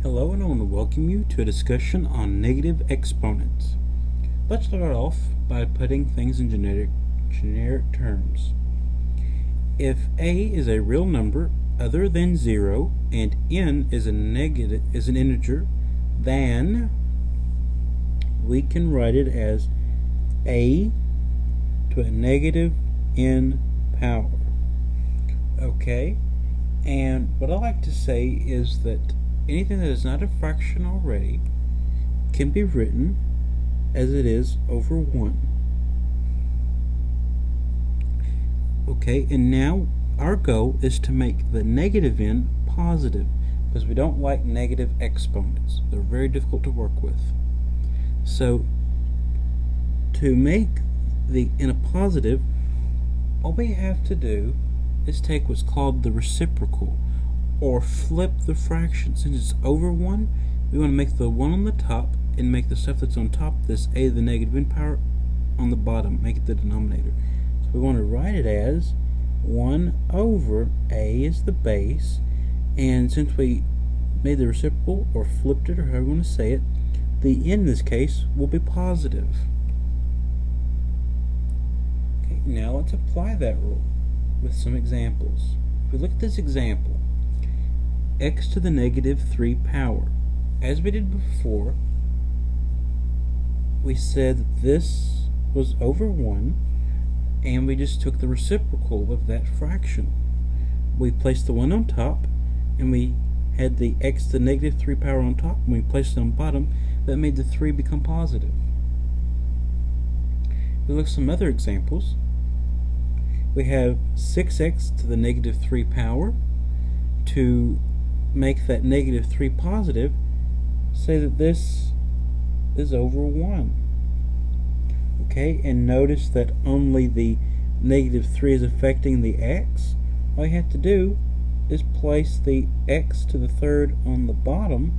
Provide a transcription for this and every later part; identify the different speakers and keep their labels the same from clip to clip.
Speaker 1: Hello, and I want to welcome you to a discussion on negative exponents. Let's start off by putting things in generic terms. If a is a real number other than 0 and n is an integer, then we can write it as a to a negative n power. Okay? And what I like to say is that anything that is not a fraction already can be written as it is over 1. Okay, and now our goal is to make the negative n positive, because we don't like negative exponents. They're very difficult to work with. So to make the n a positive, all we have to do is take what's called the reciprocal, or flip the fraction. Since it's over 1, we want to make the 1 on the top and make the stuff that's on top of this a to the negative n power on the bottom, make it the denominator. So we want to write it as 1 over a is the base, and since we made the reciprocal or flipped it, or however you want to say it, the n in this case will be positive. Okay, now let's apply that rule with some examples. If we look at this example, x to the negative 3 power. As we did before, we said that this was over 1, and we just took the reciprocal of that fraction. We placed the 1 on top, and we had the x to the negative 3 power on top, and we placed it on bottom. That made the 3 become positive. We look at some other examples. We have 6x to the negative 3 power. To make that negative 3 positive, say that this is over 1. Okay, and notice that only the negative 3 is affecting the x. All you have to do is place the x to the third on the bottom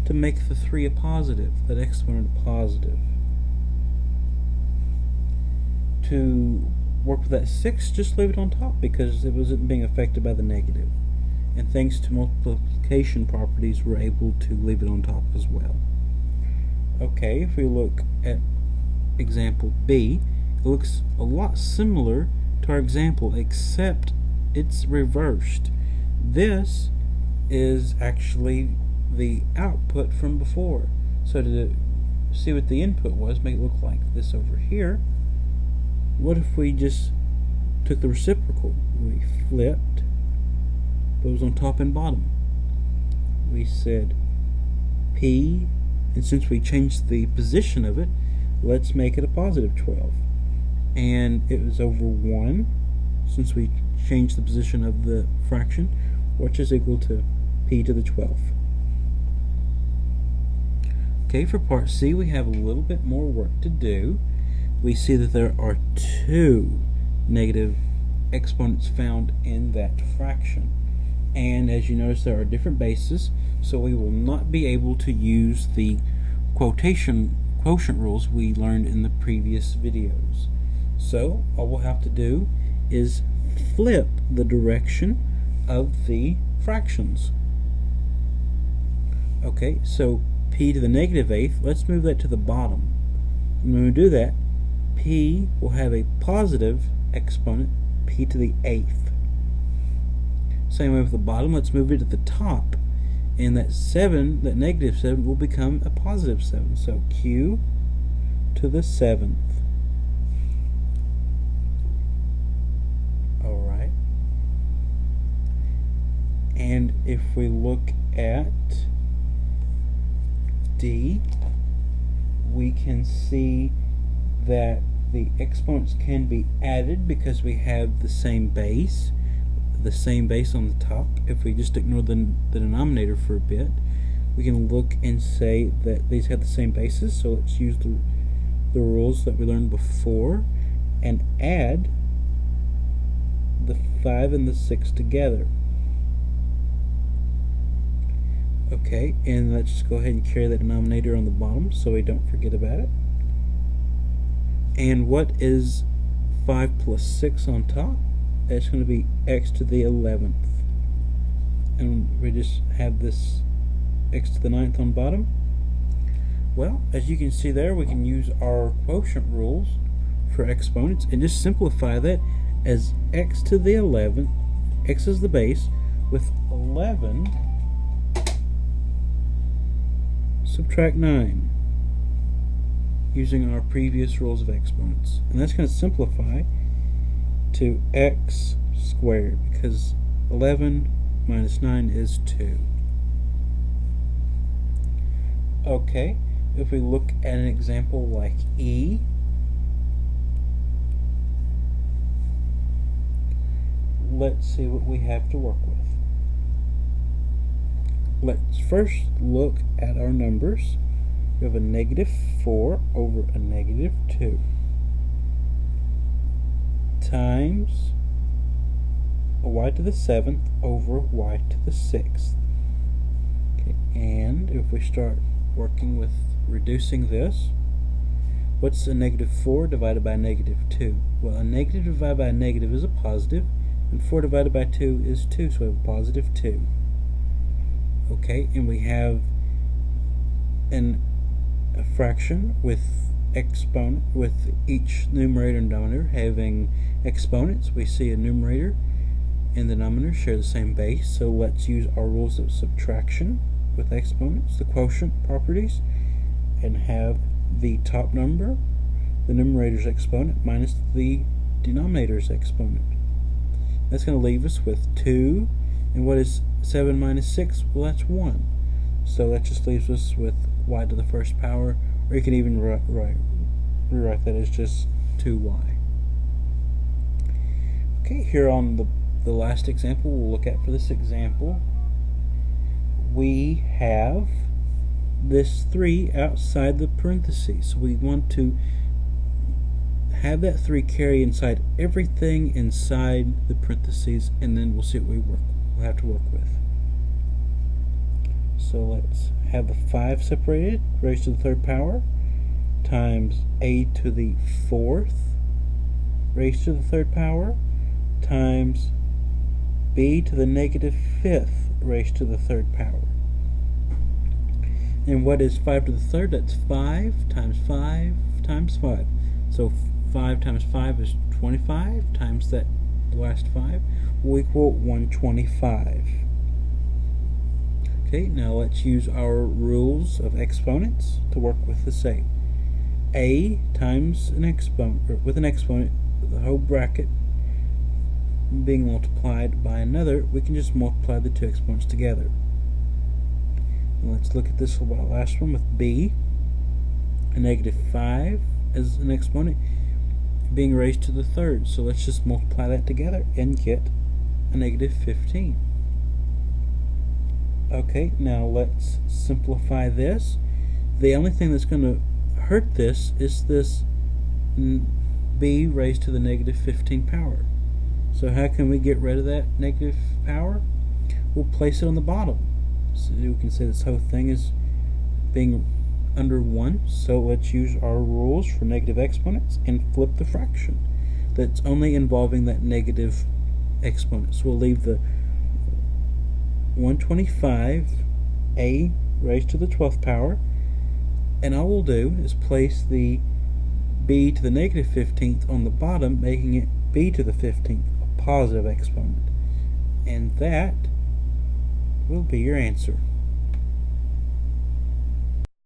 Speaker 1: to make the 3 a positive, that exponent a positive. To work with that 6, just leave it on top because it wasn't being affected by the negative. And thanks to multiplication properties, we're able to leave it on top as well. Okay, if we look at example B, it looks a lot similar to our example, except it's reversed. This is actually the output from before. So to see what the input was, make it look like this over here, what if we just took the reciprocal? We flipped those on top and bottom. We said P, and since we changed the position of it, let's make it a positive 12. And it was over 1, since we changed the position of the fraction, which is equal to P to the 12th. Okay, for part C, we have a little bit more work to do. We see that there are 2 negative exponents found in that fraction. And as you notice, there are different bases, so we will not be able to use the quotient rules we learned in the previous videos. So all we'll have to do is flip the direction of the fractions. Okay, so p to the negative 8th, let's move that to the bottom. And when we do that, p will have a positive exponent, p to the 8th. Same way with the bottom, let's move it to the top, and that 7, that negative 7, will become a positive 7. So q to the 7th. Alright. And if we look at D, we can see that the exponents can be added because we have the same base on the top. If we just ignore the denominator for a bit, we can look and say that these have the same basis. So let's use the rules that we learned before and add the 5 and the 6 together. Okay, and let's just go ahead and carry that denominator on the bottom so we don't forget about it. And what is 5 plus 6 on top? That's going to be x to the 11th. And we just have this x to the 9th on bottom? Well, as you can see there, we can use our quotient rules for exponents and just simplify that as x to the 11th, x is the base, with 11 subtract 9 using our previous rules of exponents. And that's going to simplify to x squared, because 11 minus 9 is 2. Okay, if we look at an example like E, let's see what we have to work with. Let's first look at our numbers. We have a negative 4 over a negative 2 times a y to the 7th over y to the 6th. Okay, and if we start working with reducing this, what's a negative 4 divided by a negative 2? Well, a negative divided by a negative is a positive, and 4 divided by 2 is 2, so we have a positive 2. Okay, and we have a fraction with exponent, with each numerator and denominator having exponents. We see a numerator and the denominator share the same base, so let's use our rules of subtraction with exponents, the quotient properties, and have the top number, the numerator's exponent, minus the denominator's exponent. That's going to leave us with 2, and what is 7 minus 6? Well, that's 1. So that just leaves us with y to the first power, or you can even rewrite that as just 2y. Okay, here on the last example we'll look at for this example, we have this 3 outside the parentheses. So we want to have that 3 carry inside everything inside the parentheses, and then we'll see what we'll have to work with. So let's have the 5 separated, raised to the 3rd power, times a to the 4th, raised to the 3rd power, times b to the negative 5th, raised to the 3rd power. And what is 5 to the 3rd? That's 5 times 5 times 5. So 5 times 5 is 25, times that last 5 will equal 125. Okay, now let's use our rules of exponents to work with the same. A times an exponent, or with an exponent, the whole bracket being multiplied by another, we can just multiply the two exponents together. And let's look at this last one with b, a negative 5 as an exponent being raised to the 3rd. So let's just multiply that together and get a negative 15. Okay, now let's simplify this. The only thing that's going to hurt this is this b raised to the negative 15 power. So how can we get rid of that negative power? We'll place it on the bottom. So we can say this whole thing is being under 1. So let's use our rules for negative exponents and flip the fraction that's only involving that negative exponent. So we'll leave the 125 a raised to the 12th power, and all we'll do is place the b to the negative 15th on the bottom, making it b to the 15th, a positive exponent. And that will be your answer.